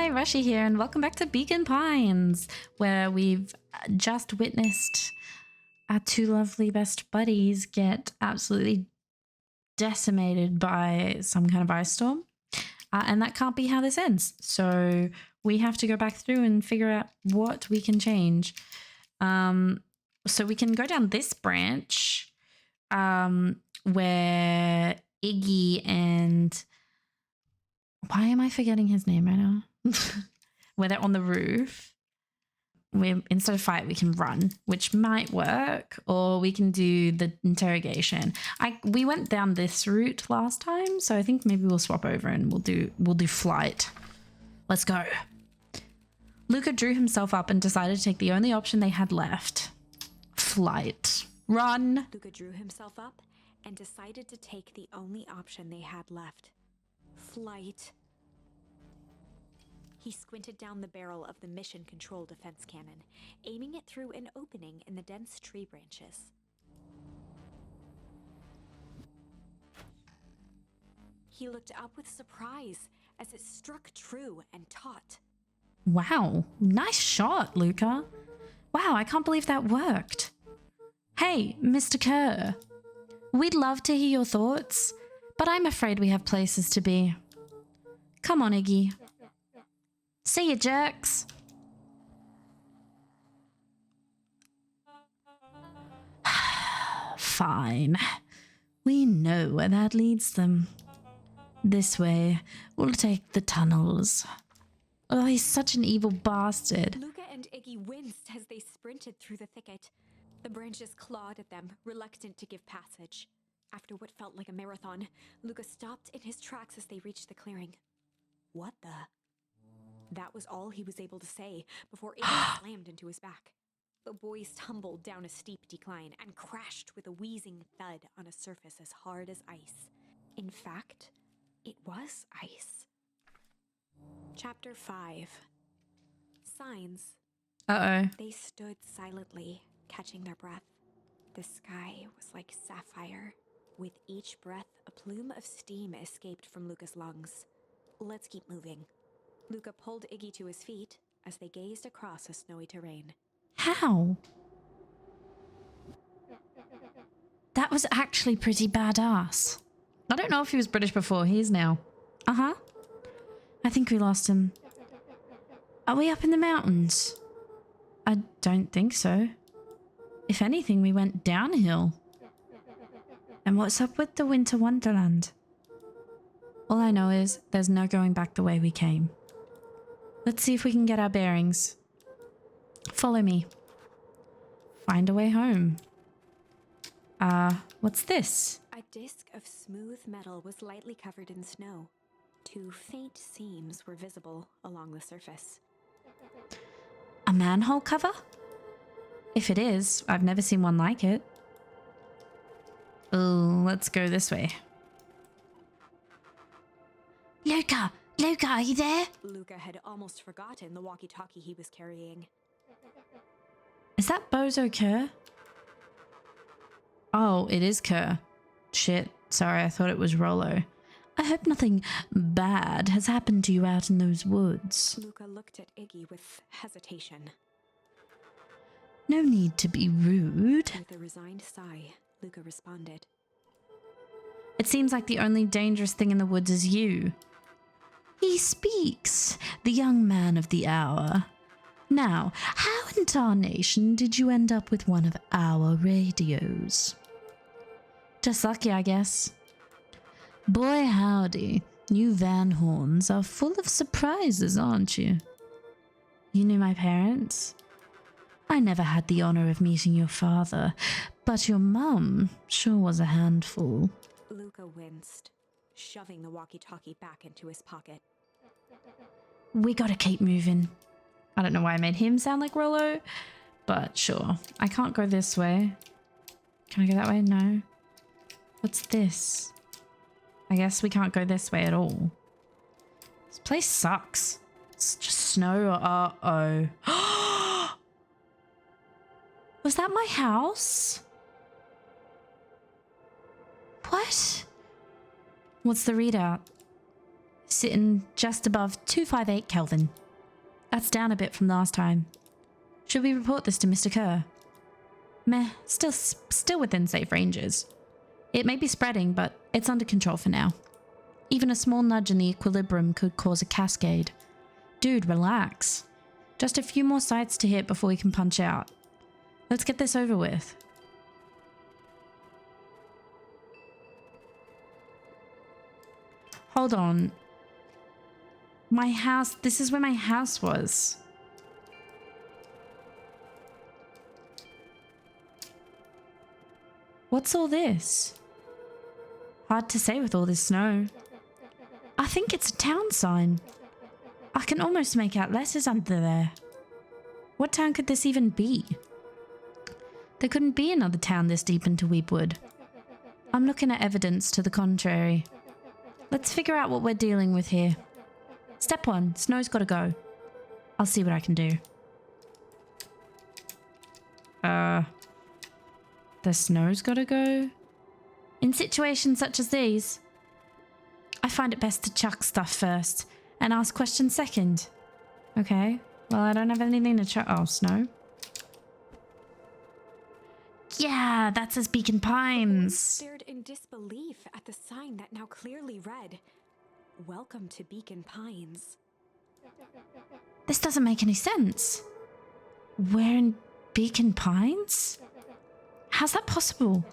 Hi, Rushy here, and welcome back to Beacon Pines, where we've just witnessed our two lovely best buddies get absolutely decimated by some kind of ice storm. And that can't be how this ends. So we have to go back through and figure out what we can change. So we can go down this branch where Iggy and... Why am I forgetting his name right now? Where they're on the roof. Instead of fight, we can run, which might work, or we can do the interrogation. We went down this route last time, so I think maybe we'll swap over and we'll do flight. Let's go. Luka drew himself up and decided to take the only option they had left. Flight. Run. Luka drew himself up and decided to take the only option they had left. Flight. He squinted down the barrel of the mission control defense cannon, aiming it through an opening in the dense tree branches. He looked up with surprise as it struck true and taut. Wow, nice shot, Luka. Wow, I can't believe that worked. Hey, Mr. Kerr. We'd love to hear your thoughts, but I'm afraid we have places to be. Come on, Iggy. See you, jerks. Fine. We know where that leads them. This way, we'll take the tunnels. Oh, he's such an evil bastard. Luka and Iggy winced as they sprinted through the thicket. The branches clawed at them, reluctant to give passage. After what felt like a marathon, Luka stopped in his tracks as they reached the clearing. What the? That was all he was able to say before Iggy slammed into his back. The boys tumbled down a steep decline and crashed with a wheezing thud on a surface as hard as ice. In fact, it was ice. Chapter 5. Signs. Uh-oh. They stood silently, catching their breath. The sky was like sapphire. With each breath, a plume of steam escaped from Luka's lungs. Let's keep moving. Luka pulled Iggy to his feet as they gazed across a snowy terrain. How? That was actually pretty badass. I don't know if he was British before. He is now. Uh-huh. I think we lost him. Are we up in the mountains? I don't think so. If anything, we went downhill. And what's up with the Winter Wonderland? All I know is there's no going back the way we came. Let's see if we can get our bearings. Follow me. Find a way home. What's this? A disc of smooth metal was lightly covered in snow. Two faint seams were visible along the surface. A manhole cover? If it is, I've never seen one like it. Oh, let's go this way. Luka! Luka, are you there? Luka had almost forgotten the walkie-talkie he was carrying. Is that Bozo Kerr? Oh, it is Kerr. Shit, sorry, I thought it was Rollo. I hope nothing bad has happened to you out in those woods. Luka looked at Iggy with hesitation. No need to be rude. With a resigned sigh, Luka responded. It seems like the only dangerous thing in the woods is you. He speaks, the young man of the hour. Now, how in tarnation did you end up with one of our radios? Just lucky, I guess. Boy howdy, you Van Horns are full of surprises, aren't you? You knew my parents? I never had the honor of meeting your father, but your mum sure was a handful. Luka winced, shoving the walkie-talkie back into his pocket. We gotta keep moving. I don't know why I made him sound like Rollo, but sure. I can't go this way. Can I go that way? No. What's this? I guess we can't go this way at all. This place sucks. It's just snow. Uh-oh. Was that my house? What? What's the readout? sitting just above 258 Kelvin. That's down a bit from last time. Should we report this to Mr. Kerr? Meh, still within safe ranges. It may be spreading, but it's under control for now. Even a small nudge in the equilibrium could cause a cascade. Dude, relax. Just a few more sites to hit before we can punch out. Let's get this over with. Hold on. My house, this is where my house was. What's all this? Hard to say with all this snow. I think it's a town sign. I can almost make out letters under there. What town could this even be? There couldn't be another town this deep into Weepwood. I'm looking at evidence to the contrary. Let's figure out what we're dealing with here. Step 1, snow's gotta go. I'll see what I can do. The snow's gotta go? In situations such as these, I find it best to chuck stuff first and ask questions second. Okay, well, I don't have anything to chuck. Oh, snow. Yeah, that says Beacon Pines. Stared in disbelief at the sign that now clearly read, "Welcome to Beacon Pines." This doesn't make any sense. We're in Beacon Pines? How's that possible?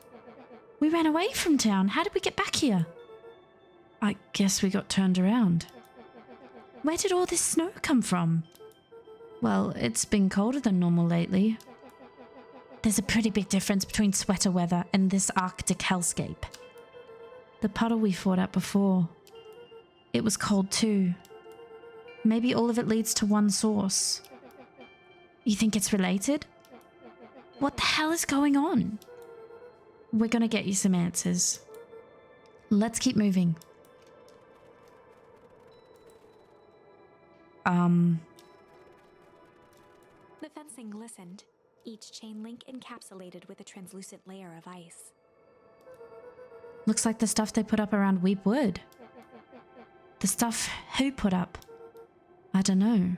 We ran away from town. How did we get back here? I guess we got turned around. Where did all this snow come from? Well, it's been colder than normal lately. There's a pretty big difference between sweater weather and this Arctic hellscape. The puddle we fought at before. It was cold too. Maybe all of it leads to one source. You think it's related? What the hell is going on? We're gonna get you some answers. Let's keep moving. The fencing glistened, each chain link encapsulated with a translucent layer of ice. Looks like the stuff they put up around Weepwood. The stuff who put up? I don't know.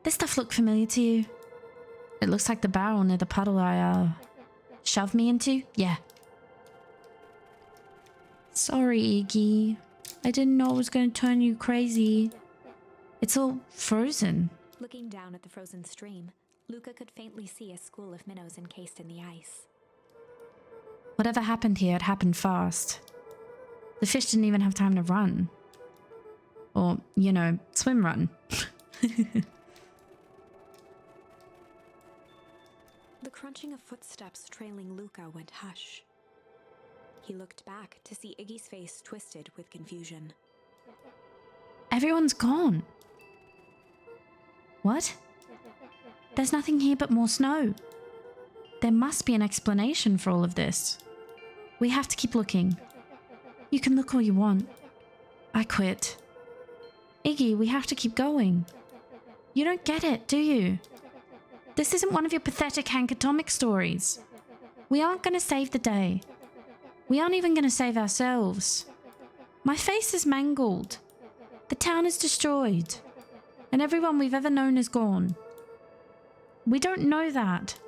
This stuff look familiar to you? It looks like the barrel near the puddle I, shoved me into? Yeah. Sorry, Iggy. I didn't know it was going to turn you crazy. It's all frozen. Looking down at the frozen stream, Luka could faintly see a school of minnows encased in the ice. Whatever happened here, it happened fast. The fish didn't even have time to run. Or, you know, swim run. The crunching of footsteps trailing Luka went hush. He looked back to see Iggy's face twisted with confusion. Everyone's gone. What? There's nothing here but more snow. There must be an explanation for all of this. We have to keep looking. You can look all you want. I quit. Iggy, we have to keep going. You don't get it, do you? This isn't one of your pathetic Hank Atomic stories. We aren't going to save the day. We aren't even going to save ourselves. My face is mangled. The town is destroyed. And everyone we've ever known is gone. We don't know that.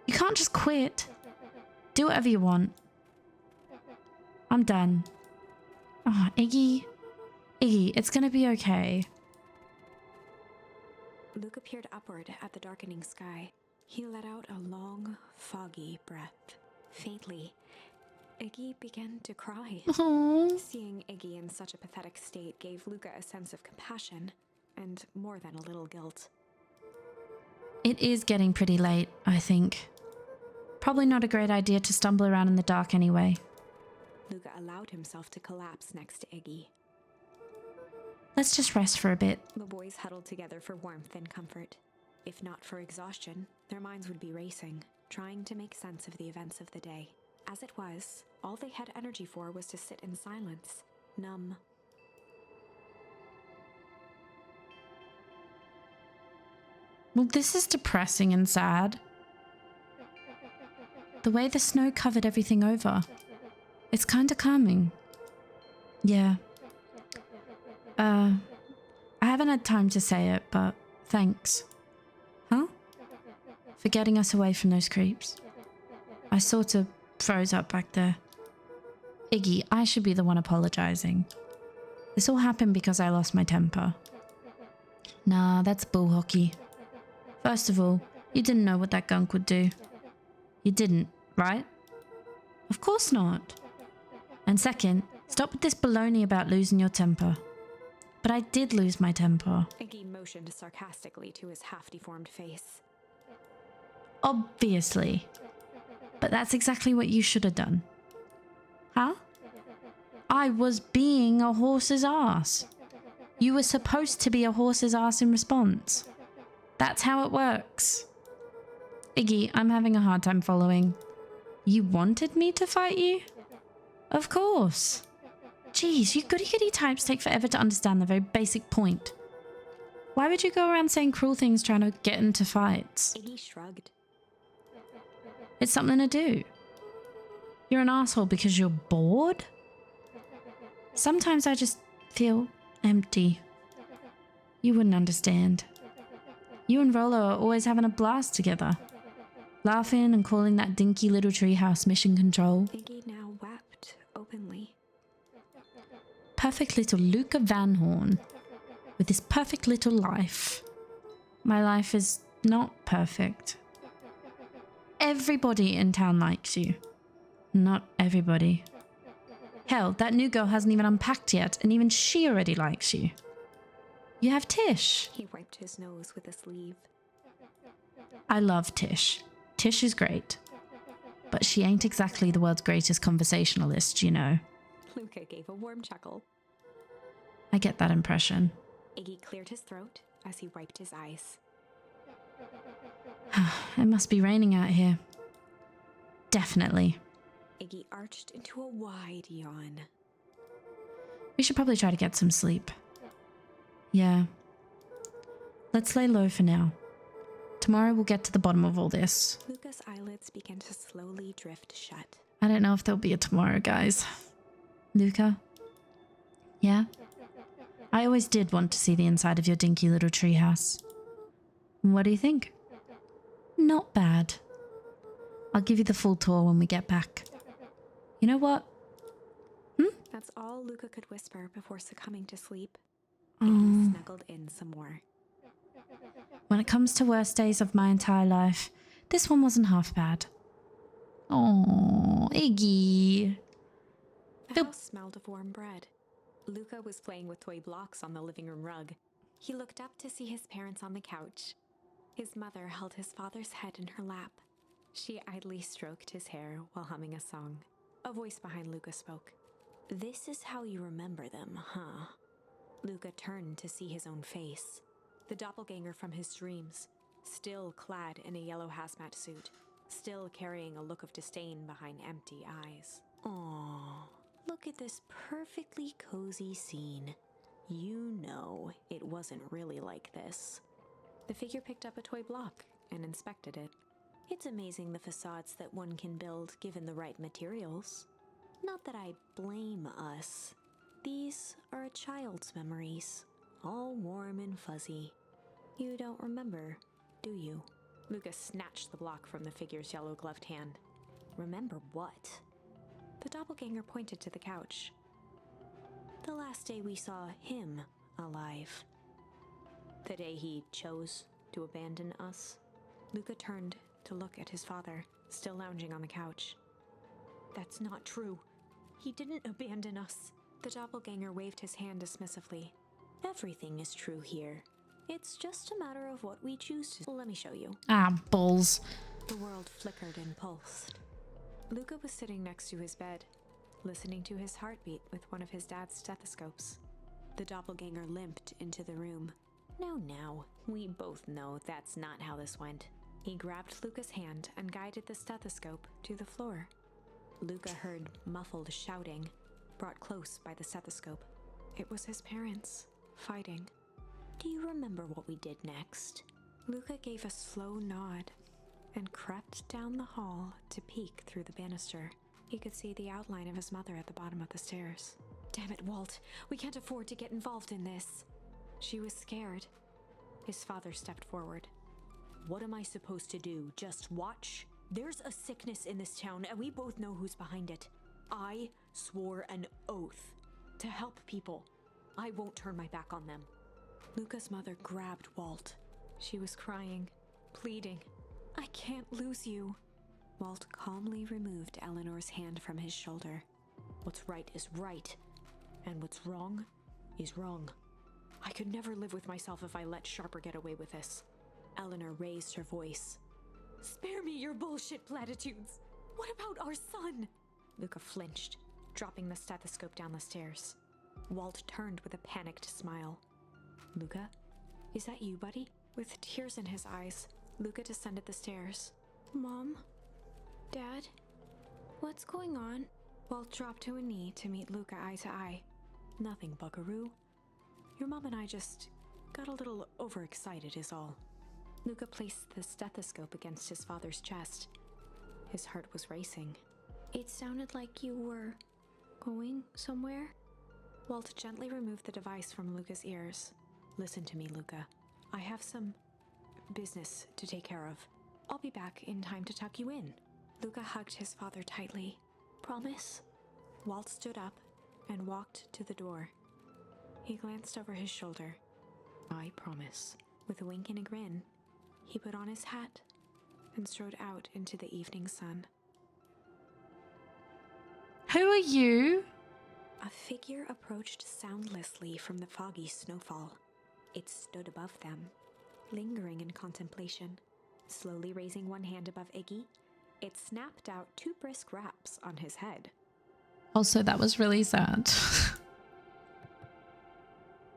You can't just quit. Do whatever you want. I'm done. Oh, Iggy. Iggy, it's going to be okay. Luka peered upward at the darkening sky. He let out a long, foggy breath. Faintly, Iggy began to cry. Aww. Seeing Iggy in such a pathetic state gave Luka a sense of compassion, and more than a little guilt. It is getting pretty late, I think. Probably not a great idea to stumble around in the dark anyway. Luka allowed himself to collapse next to Iggy. Let's just rest for a bit. The boys huddled together for warmth and comfort. If not for exhaustion, their minds would be racing, trying to make sense of the events of the day. As it was, all they had energy for was to sit in silence, numb. Well, this is depressing and sad. The way the snow covered everything over. It's kind of calming. Yeah. I haven't had time to say it, but thanks. Huh? For getting us away from those creeps. I sort of froze up back there. Iggy, I should be the one apologizing. This all happened because I lost my temper. Nah, that's bull hockey. First of all, you didn't know what that gunk would do. You didn't, right? Of course not. And second, stop with this baloney about losing your temper. But I did lose my temper. Iggy motioned sarcastically to his half-deformed face. Obviously. But that's exactly what you should have done. Huh? I was being a horse's ass. You were supposed to be a horse's ass in response. That's how it works. Iggy, I'm having a hard time following. You wanted me to fight you? Of course. Jeez, you goody-goody types take forever to understand the very basic point. Why would you go around saying cruel things trying to get into fights? Iggy shrugged. It's something to do. You're an asshole because you're bored? Sometimes I just feel empty. You wouldn't understand. You and Rolo are always having a blast together. Laughing and calling that dinky little treehouse mission control. Iggy now wept openly. Perfect little Luka Van Horn. With his perfect little life. My life is not perfect. Everybody in town likes you. Not everybody. Hell, that new girl hasn't even unpacked yet, and even she already likes you. You have Tish. He wiped his nose with a sleeve. I love Tish. Tish is great. But she ain't exactly the world's greatest conversationalist, you know. Luka gave a warm chuckle. I get that impression. Iggy cleared his throat as he wiped his eyes. It must be raining out here. Definitely. Iggy arched into a wide yawn. We should probably try to get some sleep. Yeah. Let's lay low for now. Tomorrow we'll get to the bottom of all this. Luka's eyelids began to slowly drift shut. I don't know if there'll be a tomorrow, guys. Luka? Yeah? I always did want to see the inside of your dinky little treehouse. What do you think? Not bad. I'll give you the full tour when we get back. You know what? That's all Luka could whisper before succumbing to sleep. Oh. Iggy snuggled in some more. When it comes to worst days of my entire life, this one wasn't half bad. Oh, Iggy. The house smelled of warm bread. Luka was playing with toy blocks on the living room rug. He looked up to see his parents on the couch. His mother held his father's head in her lap. She idly stroked his hair while humming a song. A voice behind Luka spoke. "This is how you remember them, huh?" Luka turned to see his own face. The doppelganger from his dreams, still clad in a yellow hazmat suit, still carrying a look of disdain behind empty eyes. "Aw, look at this perfectly cozy scene. You know it wasn't really like this." The figure picked up a toy block and inspected it. "It's amazing the facades that one can build given the right materials. Not that I blame us. These are a child's memories, all warm and fuzzy. You don't remember, do you?" Luka snatched the block from the figure's yellow-gloved hand. "Remember what?" The doppelganger pointed to the couch. "The last day we saw him alive. The day he chose to abandon us." Luka turned to look at his father, still lounging on the couch. "That's not true. He didn't abandon us." The doppelganger waved his hand dismissively. "Everything is true here. It's just a matter of what we choose to." "Let me show you." Ah, balls. The world flickered and pulsed. Luka was sitting next to his bed, listening to his heartbeat with one of his dad's stethoscopes. The doppelganger limped into the room. Now, we both know that's not how this went." He grabbed Luka's hand and guided the stethoscope to the floor. Luka heard muffled shouting, brought close by the stethoscope. It was his parents, fighting. "Do you remember what we did next?" Luka gave a slow nod and crept down the hall to peek through the banister. He could see the outline of his mother at the bottom of the stairs. Damn it, Walt. We can't afford to get involved in this. She was scared. His father stepped forward. What am I supposed to do? Just watch? There's a sickness in this town, and we both know who's behind it. I swore an oath to help people. I won't turn my back on them. Luka's mother grabbed Walt. She was crying, pleading. I can't lose you. Walt calmly removed Eleanor's hand from his shoulder. What's right is right, and what's wrong is wrong. I could never live with myself if I let Sharper get away with this. Eleanor raised her voice. Spare me your bullshit platitudes. What about our son? Luka flinched, dropping the stethoscope down the stairs. Walt turned with a panicked smile. Luka, is that you, buddy? With tears in his eyes, Luka descended the stairs. Mom? Dad? What's going on? Walt dropped to a knee to meet Luka eye to eye. Nothing, buckaroo. Your mom and I just got a little overexcited is all. Luka placed the stethoscope against his father's chest. His heart was racing. It sounded like you were going somewhere? Walt gently removed the device from Luka's ears. Listen to me, Luka. I have some business to take care of. I'll be back in time to tuck you in. Luka hugged his father tightly. Promise? Walt stood up and walked to the door. He glanced over his shoulder. I promise. With a wink and a grin, he put on his hat and strode out into the evening sun. Who are you? A figure approached soundlessly from the foggy snowfall. It stood above them, lingering in contemplation. Slowly raising one hand above Iggy, it snapped out 2 brisk raps on his head. Also, that was really sad.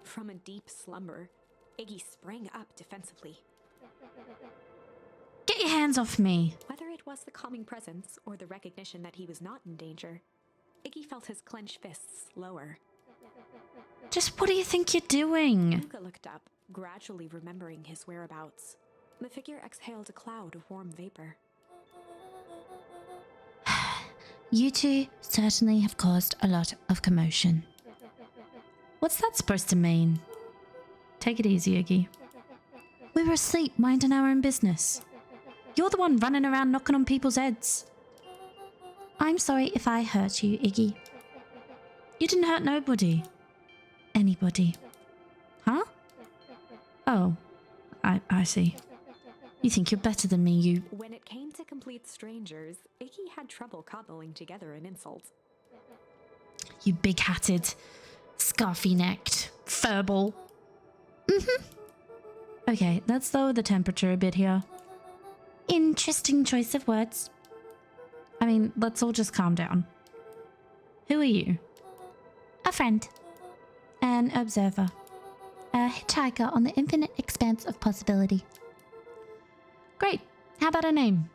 From a deep slumber, Iggy sprang up defensively. Get your hands off me. Whether it was the calming presence or the recognition that he was not in danger, Iggy felt his clenched fists lower. Just what do you think you're doing? Luka looked up, gradually remembering his whereabouts. The figure exhaled a cloud of warm vapor. You two certainly have caused a lot of commotion. What's that supposed to mean? Take it easy, Iggy. We were asleep, minding our own business. You're the one running around knocking on people's heads. I'm sorry if I hurt you, Iggy. You didn't hurt nobody. Anybody. Huh? Oh, I see. You think you're better than me, you... When it came to complete strangers, Iggy had trouble cobbling together an insult. You big-hatted, scarfy-necked furball. Okay, let's lower the temperature a bit here. Interesting choice of words. I mean, let's all just calm down. Who are you? A friend. An observer. A hitchhiker on the infinite expanse of possibility. Great. How about a name?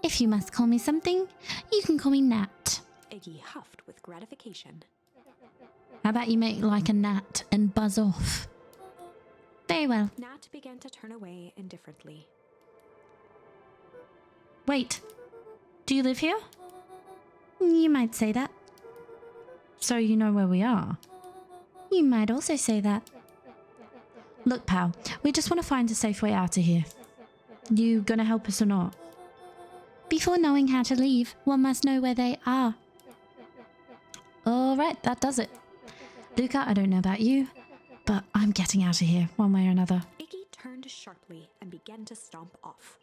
If you must call me something, you can call me Nat. Iggy huffed with gratification. How about you make like a gnat and buzz off? Very well. Nat began to turn away indifferently. Wait. Do you live here? You might say that. So you know where we are? You might also say that. Look, pal, we just want to find a safe way out of here. You gonna help us or not? Before knowing how to leave, one must know where they are. Alright, that does it. Luka, I don't know about you, but I'm getting out of here, one way or another. Iggy turned sharply and began to stomp off.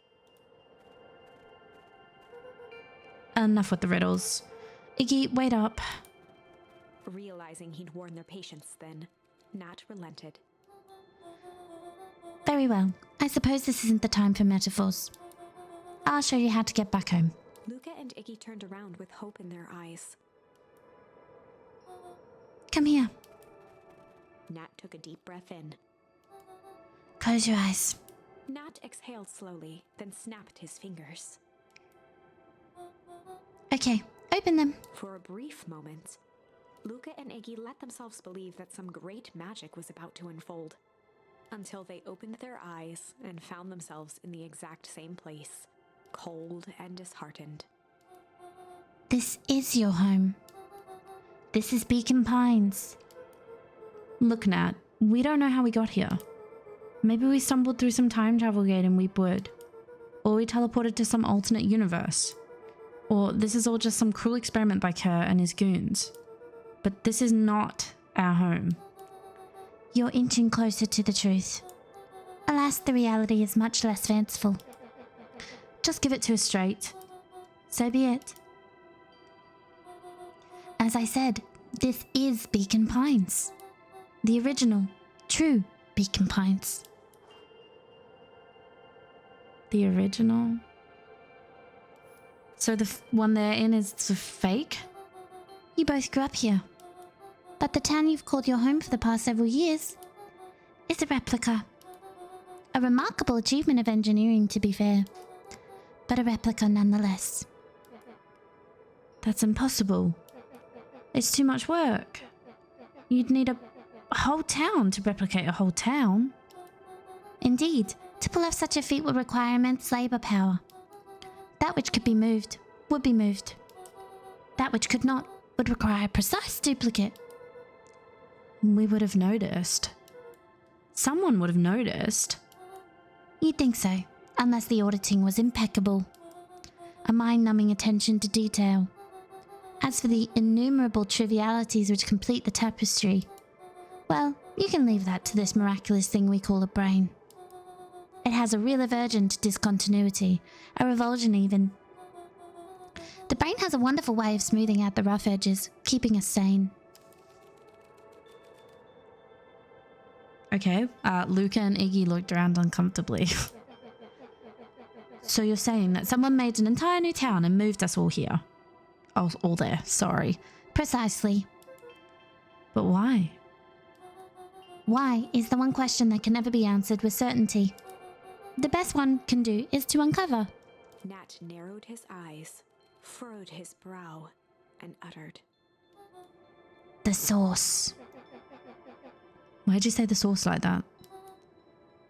Enough with the riddles. Iggy, wait up. Realizing he'd worn their patience then, Nat relented. Very well. I suppose this isn't the time for metaphors. I'll show you how to get back home. Luka and Iggy turned around with hope in their eyes. Come here. Nat took a deep breath in. Close your eyes. Nat exhaled slowly, then snapped his fingers. Okay, open them. For a brief moment, Luka and Iggy let themselves believe that some great magic was about to unfold, until they opened their eyes and found themselves in the exact same place, cold and disheartened. This is your home. This is Beacon Pines. Look, Nat, we don't know how we got here. Maybe we stumbled through some time travel gate in Weepwood. Or we teleported to some alternate universe. Or this is all just some cruel experiment by Kerr and his goons. But this is not our home. You're inching closer to the truth. Alas, the reality is much less fanciful. Just give it to us straight. So be it. As I said, this is Beacon Pines. The original, true Beacon Pines. The original? So the one they're in is the fake? You both grew up here. But the town you've called your home for the past several years is a replica. A remarkable achievement of engineering, to be fair. But a replica nonetheless. That's impossible. It's too much work. You'd need a whole town to replicate a whole town. Indeed, to pull off such a feat would require immense labor power. That which could be moved would be moved. That which could not would require a precise duplicate. We would have noticed. Someone would have noticed. You'd think so, unless the auditing was impeccable. A mind-numbing attention to detail. As for the innumerable trivialities which complete the tapestry, well, you can leave that to this miraculous thing we call a brain. It has a real aversion to discontinuity, a revulsion even. The brain has a wonderful way of smoothing out the rough edges, keeping us sane. Okay, Luka and Iggy looked around uncomfortably. So you're saying that someone made an entire new town and moved us all here? Oh, all there, sorry. Precisely. But why? Why is the one question that can never be answered with certainty. The best one can do is to uncover. Nat narrowed his eyes, furrowed his brow, and uttered, The source. Why'd you say the source like that?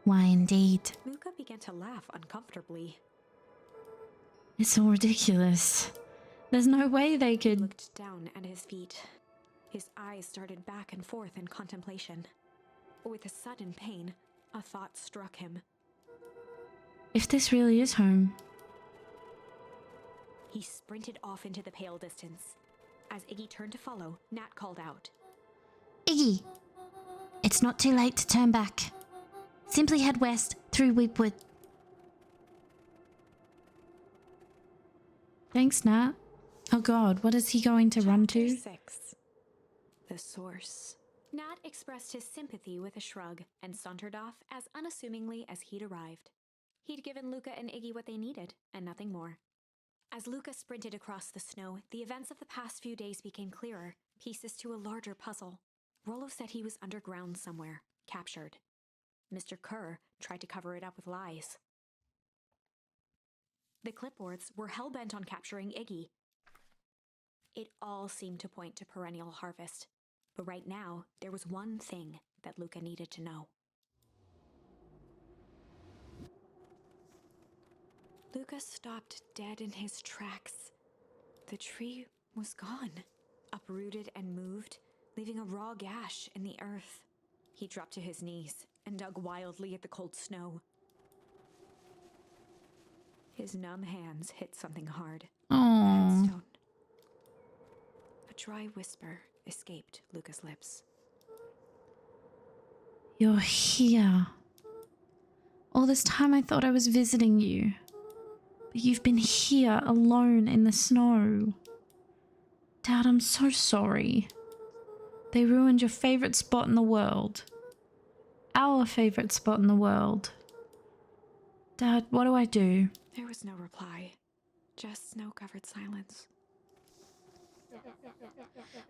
Why indeed. Luka began to laugh uncomfortably. It's all ridiculous. There's no way they He could... looked down at his feet. His eyes started back and forth in contemplation. With a sudden pain, a thought struck him. If this really is home... He sprinted off into the pale distance. As Iggy turned to follow, Nat called out, Iggy! It's not too late to turn back. Simply head west through Weepwood. Thanks, Nat. Oh god, what is he going to run to? Chapter 6. The Source. Nat expressed his sympathy with a shrug and sauntered off as unassumingly as he'd arrived. He'd given Luka and Iggy what they needed, and nothing more. As Luka sprinted across the snow, the events of the past few days became clearer, pieces to a larger puzzle. Rollo said he was underground somewhere, captured. Mr. Kerr tried to cover it up with lies. The clipboards were hell-bent on capturing Iggy. It all seemed to point to perennial harvest, but right now, there was one thing that Luka needed to know. Luka stopped dead in his tracks. The tree was gone, uprooted and moved, leaving a raw gash in the earth. He dropped to his knees and dug wildly at the cold snow. His numb hands hit something hard. Aww. Headstone. A dry whisper escaped Luka's lips. You're here. All this time I thought I was visiting you. But you've been here alone in the snow. Dad, I'm so sorry. They ruined your favorite spot in the world. Our favorite spot in the world. Dad, what do I do? There was no reply, just snow-covered silence.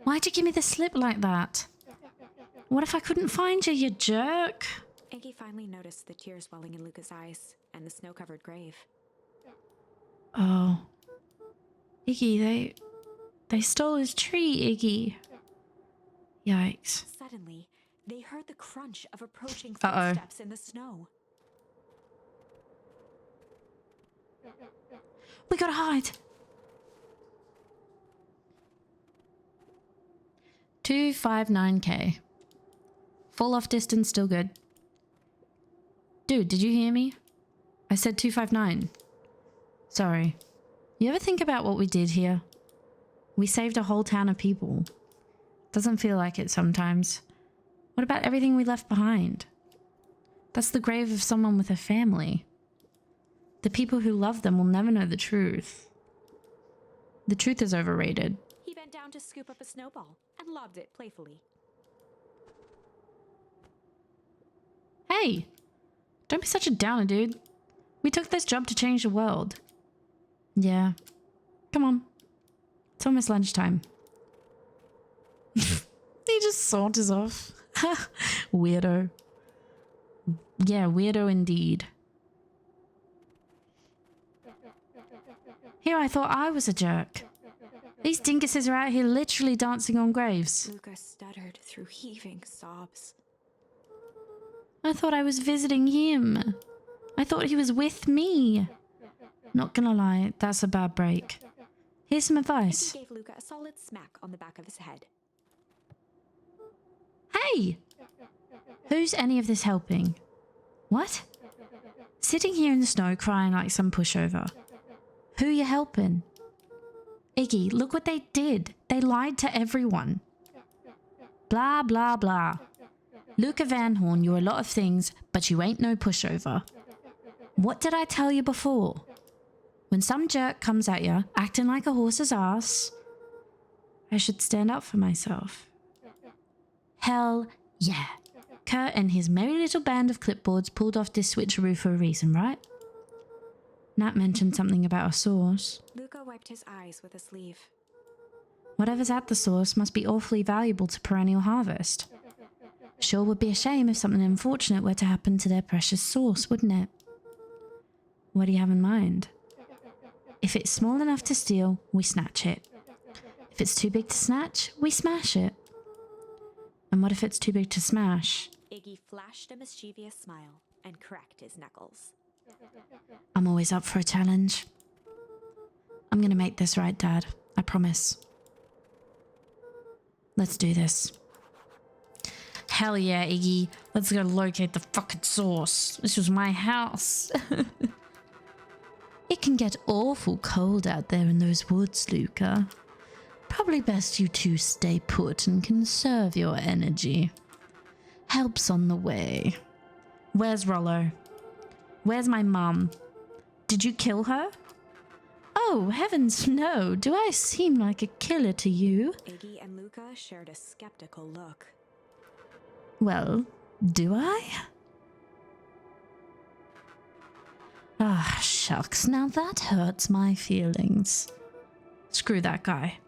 Why'd you give me the slip like that? What if I couldn't find you, you jerk? Iggy finally noticed the tears welling in Luka's eyes and the snow-covered grave. Oh. Iggy, they stole his tree, Iggy. Yikes. Suddenly, they heard the crunch of approaching Uh-oh. footsteps in the snow. We gotta hide. 259k. Fall off distance still good. Dude, did you hear me? I said 259. Sorry. You ever think about what we did here? We saved a whole town of people. Doesn't feel like it sometimes. What about everything we left behind? That's the grave of someone with a family. The people who love them will never know the truth. The truth is overrated. He bent down to scoop up a snowball and lobbed it playfully. Hey! Don't be such a downer, dude. We took this job to change the world. Yeah. Come on. It's almost lunchtime. He just saunters off. Weirdo. Yeah, weirdo indeed. Here I thought I was a jerk. These dinguses are out here literally dancing on graves. Luka stuttered through heaving sobs. I thought I was visiting him. I thought he was with me. Not gonna lie, that's a bad break. Here's some advice. He gave Luka a solid smack on the back of his head. Hey! Who's any of this helping? What? Sitting here in the snow crying like some pushover. Who you helping? Iggy, look what they did. They lied to everyone. Blah, blah, blah. Luka Van Horn, you're a lot of things, but you ain't no pushover. What did I tell you before? When some jerk comes at you, acting like a horse's ass, I should stand up for myself. Hell yeah. Kurt and his merry little band of clipboards pulled off this switcheroo for a reason, right? Nat mentioned something about a source. Luka wiped his eyes with a sleeve. Whatever's at the source must be awfully valuable to Perennial Harvest. Sure would be a shame if something unfortunate were to happen to their precious source, wouldn't it? What do you have in mind? If it's small enough to steal, we snatch it. If it's too big to snatch, we smash it. And what if it's too big to smash? Iggy flashed a mischievous smile and cracked his knuckles. I'm always up for a challenge. I'm gonna make this right, Dad. I promise. Let's do this. Hell yeah, Iggy. Let's go locate the fucking source. This was my house. It can get awful cold out there in those woods, Luka. Probably best you two stay put and conserve your energy. Help's on the way. Where's Rollo? Where's my mum? Did you kill her? Oh, heavens no. Do I seem like a killer to you? Iggy and Luka shared a skeptical look. Well, do I? Ah, shucks. Now that hurts my feelings. Screw that guy.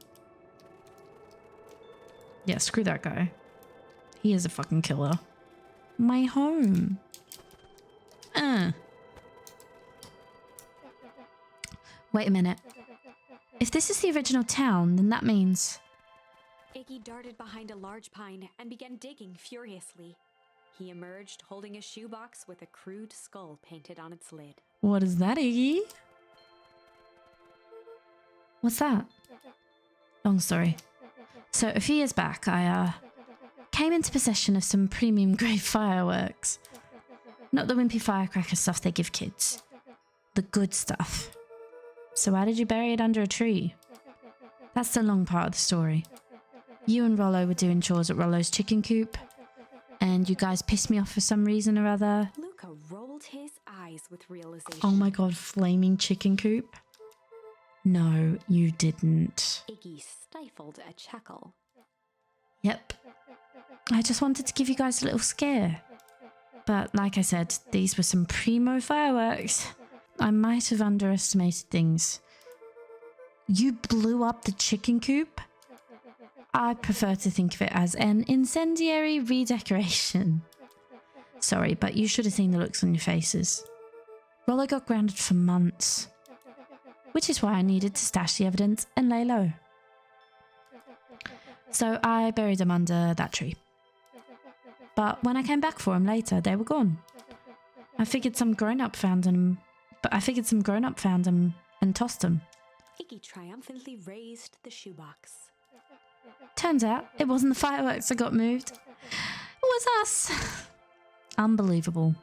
Yeah, screw that guy. He is a fucking killer. My home. Wait a minute. If this is the original town, then that means... Iggy darted behind a large pine and began digging furiously. He emerged holding a shoebox with a crude skull painted on its lid. What is that, Iggy? What's that? Long story. So, a few years back, I came into possession of some premium grade fireworks. Not the wimpy firecracker stuff they give kids. The good stuff. So why did you bury it under a tree? That's the long part of the story. You and Rollo were doing chores at Rollo's chicken coop, and you guys pissed me off for some reason or other. Luka rolled his eyes with realization. Oh my god, flaming chicken coop? No, you didn't. Iggy stifled a chuckle. Yep. I just wanted to give you guys a little scare. But like I said, these were some primo fireworks. I might have underestimated things. You blew up the chicken coop? I prefer to think of it as an incendiary redecoration. Sorry, but you should have seen the looks on your faces. Rollo got grounded for months. Which is why I needed to stash the evidence and lay low. So I buried them under that tree. But when I came back for them later, they were gone. I figured some grown-up found them and tossed them. Iggy triumphantly raised the shoebox. Turns out it wasn't the fireworks that got moved. It was us. Unbelievable.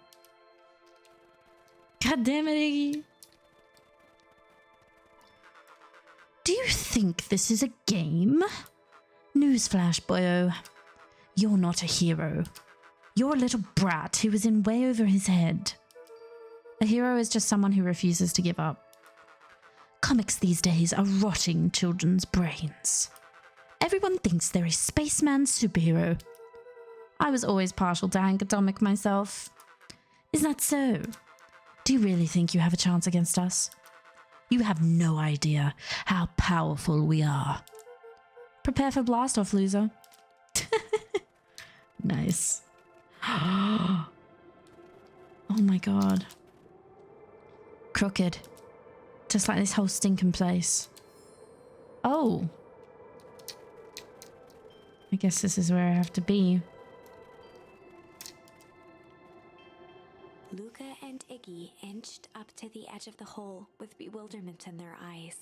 God damn it, Iggy. Do you think this is a game? Newsflash, boyo. You're not a hero. You're a little brat who was in way over his head. A hero is just someone who refuses to give up. Comics these days are rotting children's brains. Everyone thinks they're a spaceman superhero. I was always partial to Hank Atomic myself. Is that so? Do you really think you have a chance against us? You have no idea how powerful we are. Prepare for blast-off, loser. Nice. Oh my god. Crooked. Just like this whole stinking place. Oh. I guess this is where I have to be. Luka and Iggy inched up to the edge of the hole with bewilderment in their eyes.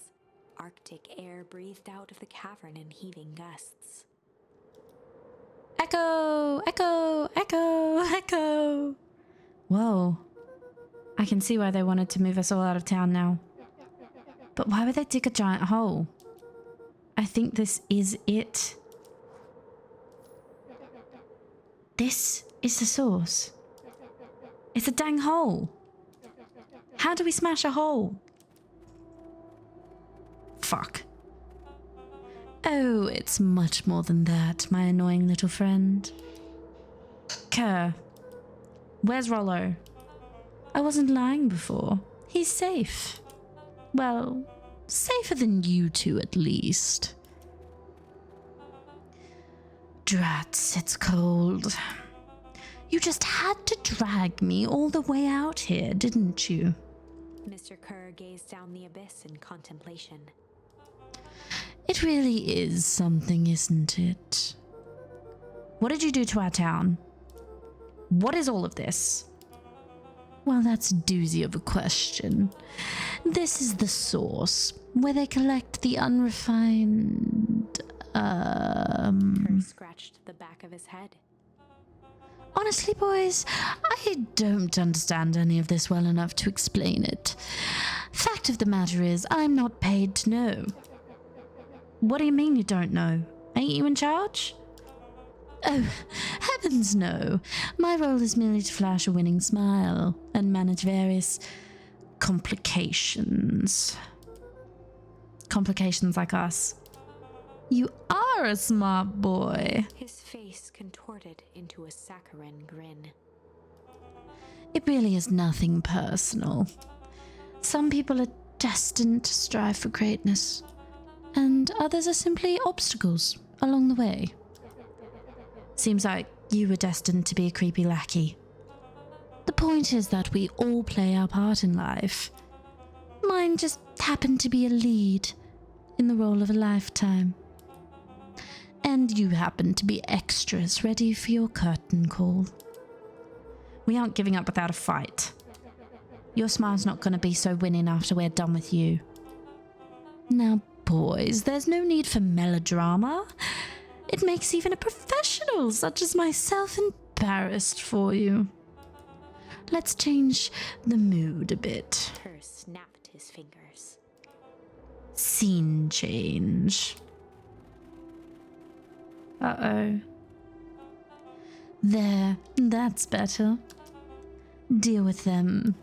Arctic air breathed out of the cavern in heaving gusts. Echo! Echo! Echo! Echo! Whoa. I can see why they wanted to move us all out of town now. But why would they dig a giant hole? I think this is it. This is the source. It's a dang hole. How do we smash a hole? Fuck. Oh, it's much more than that, my annoying little friend. Kerr. Where's Rollo? I wasn't lying before. He's safe. Well, safer than you two at least. Drats, it's cold. You just had to drag me all the way out here, didn't you? Mr. Kerr gazed down the abyss in contemplation. It really is something, isn't it? What did you do to our town? What is all of this? Well, that's a doozy of a question. This is the source, where they collect the unrefined, Kerr scratched the back of his head. Honestly, boys, I don't understand any of this well enough to explain it. Fact of the matter is, I'm not paid to know. What do you mean you don't know? Ain't you in charge? Oh, heavens no. My role is merely to flash a winning smile and manage various complications. Complications like us. You are a smart boy. His face contorted into a saccharine grin. It really is nothing personal. Some people are destined to strive for greatness, and others are simply obstacles along the way. Seems like you were destined to be a creepy lackey. The point is that we all play our part in life. Mine just happened to be a lead in the role of a lifetime. And you happen to be extras ready for your curtain call. We aren't giving up without a fight. Your smile's not going to be so winning after we're done with you. Now, boys, there's no need for melodrama. It makes even a professional such as myself embarrassed for you. Let's change the mood a bit. Kerr snapped his fingers. Scene change. Uh-oh. There, that's better. Deal with them.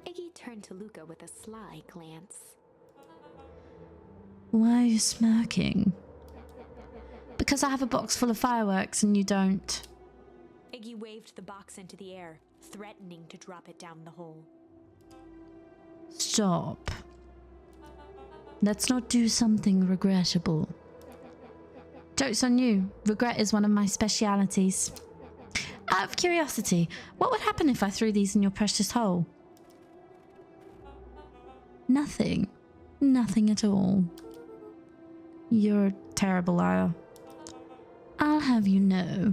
Iggy turned to Luka with a sly glance. Why are you smirking? Because I have a box full of fireworks and you don't. Iggy waved the box into the air, threatening to drop it down the hole. Stop. Let's not do something regrettable. Joke's on you. Regret is one of my specialities. Out of curiosity, what would happen if I threw these in your precious hole? Nothing. Nothing at all. You're a terrible liar. I'll have you know,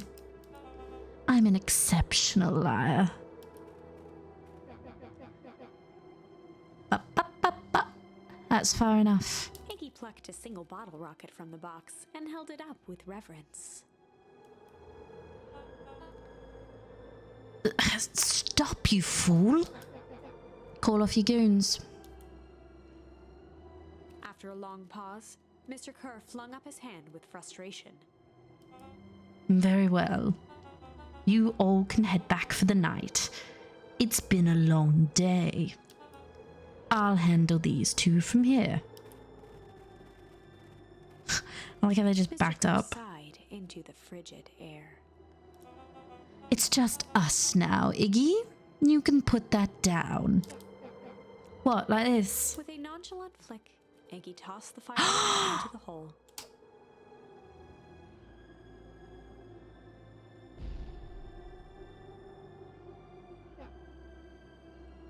I'm an exceptional liar. Up. That's far enough. Iggy plucked plucked a single bottle rocket from the box and held it up with reverence. Stop, you fool! Call off your goons. After a long pause, Mr. Kerr flung up his hand with frustration. Very well. You all can head back for the night. It's been a long day. I'll handle these two from here. I like how they just Mr. backed Kerr up. sighed into the frigid air. It's just us now, Iggy. You can put that down. What, like this? With a nonchalant flick, Iggy tossed the fire into the hole.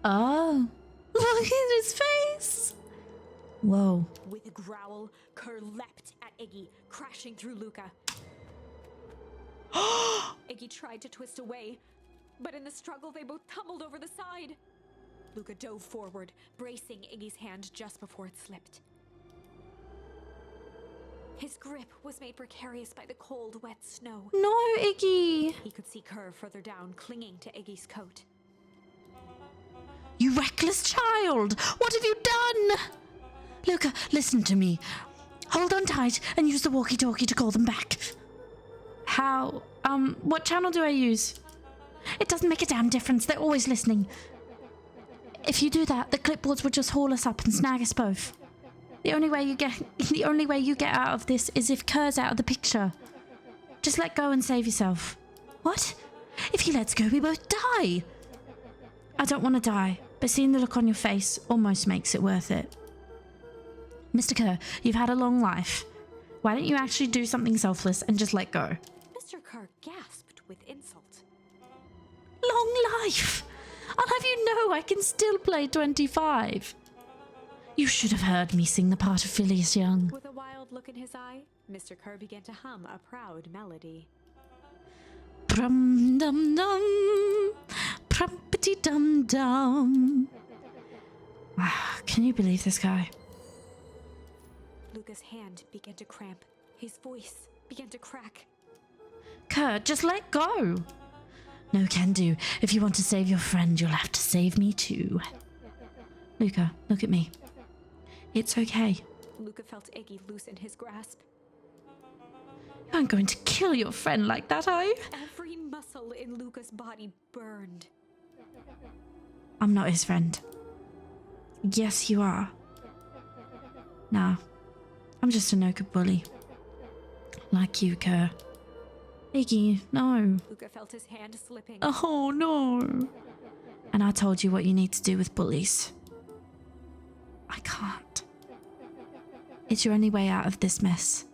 Oh, look at his face. Whoa. With a growl, Kerr leapt at Iggy, crashing through Luka. Iggy tried to twist away, but in the struggle they both tumbled over the side. Luka dove forward, bracing Iggy's hand just before it slipped. His grip was made precarious by the cold, wet snow. No, Iggy. He could see Kerr further down, clinging to Iggy's coat. You reckless child! What have you done? Luka, listen to me. Hold on tight and use the walkie-talkie to call them back. How? What channel do I use? It doesn't make a damn difference. They're always listening. If you do that, the clipboards would just haul us up and snag us both. The only way you get out of this is if Kerr's out of the picture. Just let go and save yourself. What? If he lets go, we both die. I don't want to die, but seeing the look on your face almost makes it worth it. Mr. Kerr, you've had a long life. Why don't you actually do something selfless and just let go? Mr. Kerr gasped with insult. Long life! I'll have you know I can still play 25. You should have heard me sing the part of Phileas Young. With a wild look in his eye, Mr. Kerr began to hum a proud melody. Prum dum dum, prumpity dum dum. Can you believe this guy? Luka's hand began to cramp. His voice began to crack. Kerr, just let go. No can do. If you want to save your friend, you'll have to save me too. Luka, look at me. It's okay. Luka felt Iggy loosen his grasp. You aren't going to kill your friend like that, are you? Every muscle in Luka's body burned. I'm not his friend. Yes, you are. Nah, I'm just a no-good bully. Like you, Kerr. Iggy, no. Luka felt his hand slipping. Oh, no. And I told you what you need to do with bullies. I can't. It's your only way out of this mess.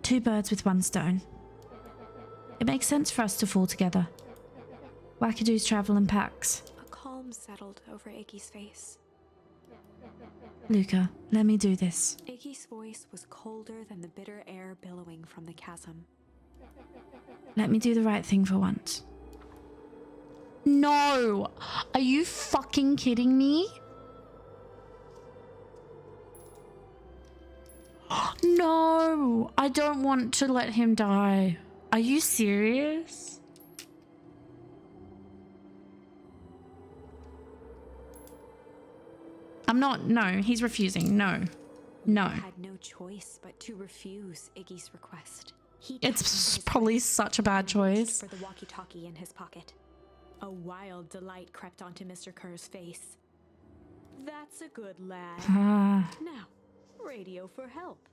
2 birds with 1 stone. It makes sense for us to fall together. Wackadoos travel in packs. A calm settled over Iggy's face. Luka, let me do this. Iggy's voice was colder than the bitter air billowing from the chasm. Let me do the right thing for once. No! Are you fucking kidding me? No! I don't want to let him die. Are you serious? I'm not. No, he's refusing. No. No. He had no choice but to refuse Iggy's request. He It's tightened probably his such a bad grip and reached choice. for the walkie-talkie in his pocket. A wild delight crept onto Mr. Kerr's face. That's a good lad. Ah. Now, radio for help.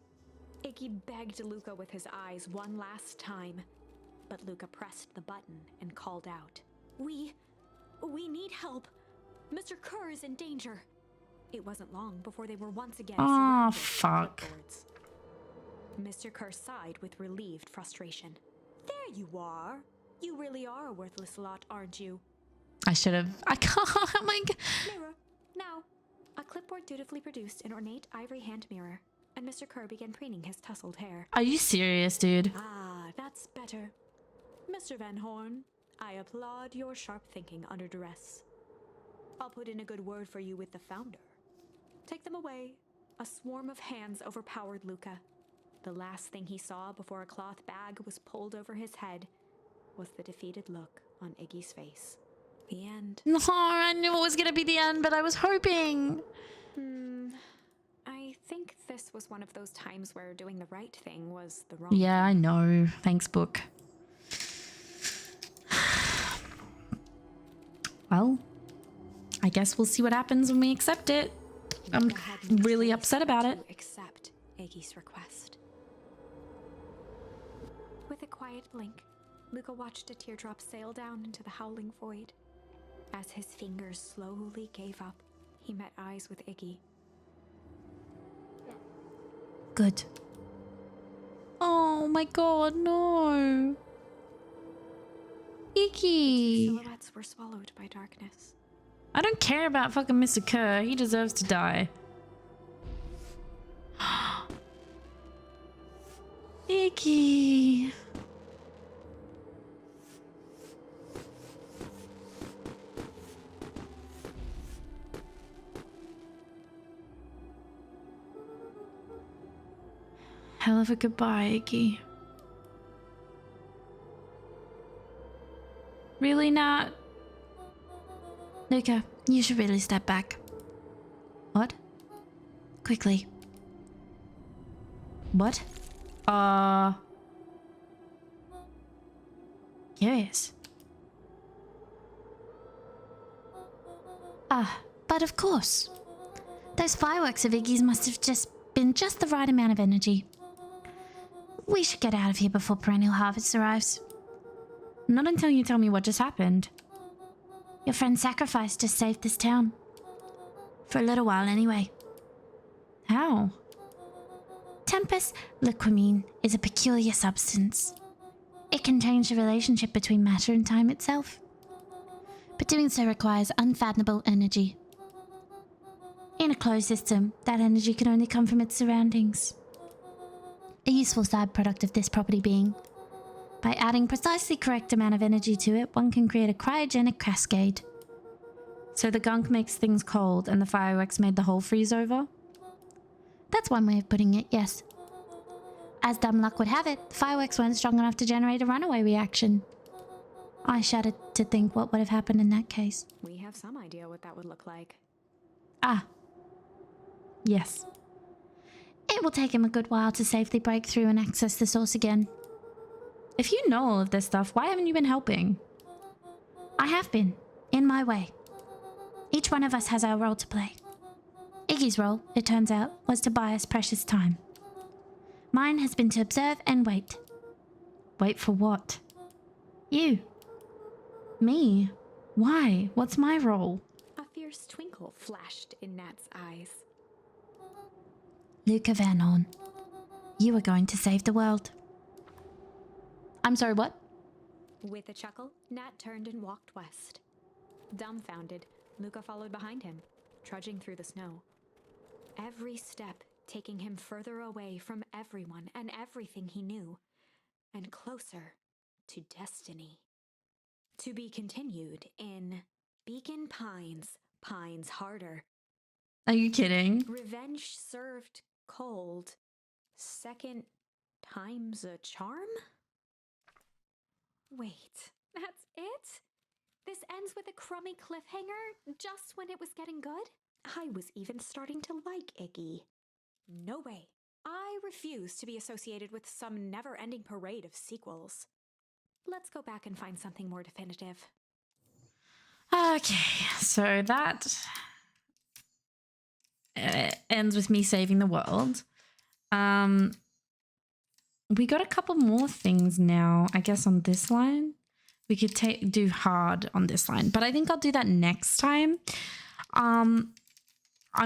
Iggy begged Luka with his eyes one last time, but Luka pressed the button and called out. We need help. Mr. Kerr is in danger. It wasn't long before they were once again Oh, surrounded by fuck. clipboards. Mr. Kerr sighed with relieved frustration. There you are. You really are a worthless lot, aren't you? I should have. I can't. Oh my God. Mirror. Now. A clipboard dutifully produced an ornate ivory hand mirror, and Mr. Kerr began preening his tousled hair. Are you serious, dude? Ah, that's better. Mr. Van Horn, I applaud your sharp thinking under duress. I'll put in a good word for you with the founder. Take them away, a swarm of hands overpowered Luka. The last thing he saw before a cloth bag was pulled over his head was the defeated look on Iggy's face. The end. No, I knew it was going to be the end, but I was hoping. I think this was one of those times where doing the right thing was the wrong Yeah, I thing. know. Thanks, book. Well, I guess we'll see what happens when we accept it. I'm Luka had no really choice upset but about to it. accept Iggy's request. With a quiet blink, Luka watched a teardrop sail down into the howling void. As his fingers slowly gave up, he met eyes with Iggy. Good. Oh my god, no. Iggy. Silhouettes were swallowed by darkness. I don't care about fucking Mr. Kerr. He deserves to die. Iggy. Hell of a goodbye, Iggy. Really not? Luka, you should really step back. What? Quickly. What? Curious. But of course. Those fireworks of Iggy's must have just been just the right amount of energy. We should get out of here before perennial harvest arrives. Not until you tell me what just happened. Your friend sacrificed to save this town. For a little while, anyway. How? Tempus liquamine is a peculiar substance. It can change the relationship between matter and time itself. But doing so requires unfathomable energy. In a closed system, that energy can only come from its surroundings. A useful side product of this property being, by adding precisely correct amount of energy to it, one can create a cryogenic cascade. So the gunk makes things cold and the fireworks made the whole freeze over? That's one way of putting it, yes. As dumb luck would have it, the fireworks weren't strong enough to generate a runaway reaction. I shudder to think what would have happened in that case. We have some idea what that would look like. Ah. Yes. It will take him a good while to safely break through and access the source again. If you know all of this stuff, why haven't you been helping? I have been, in my way. Each one of us has our role to play. Iggy's role, it turns out, was to buy us precious time. Mine has been to observe and wait. Wait for what? You. Me? Why? What's my role? A fierce twinkle flashed in Nat's eyes. Luka Van Horn, you are going to save the world. I'm sorry, what? With a chuckle, Nat turned and walked west. Dumbfounded, Luka followed behind him, trudging through the snow. Every step taking him further away from everyone and everything he knew, and closer to destiny. To be continued in Beacon Pines, Pines Harder. Are you kidding? Revenge served cold. Second time's a charm? Wait, that's it? This ends with a crummy cliffhanger just when it was getting good? I was even starting to like Iggy. No way. I refuse to be associated with some never-ending parade of sequels. Let's go back and find something more definitive. Okay, so that ends with me saving the world. We got a couple more things now, I guess, on this line. We could do hard on this line, but I think I'll do that next time. I'm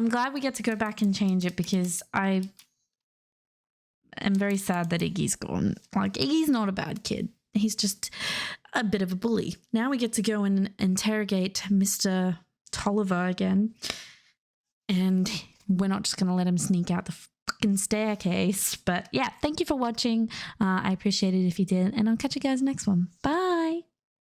glad we get to go back and change it because I am very sad that Iggy's gone. Like, Iggy's not a bad kid. He's just a bit of a bully. Now we get to go and interrogate Mr. Tolliver again. And we're not just going to let him sneak out the fucking staircase. But yeah, thank you for watching. I appreciate it if you did. And I'll catch you guys next one. Bye.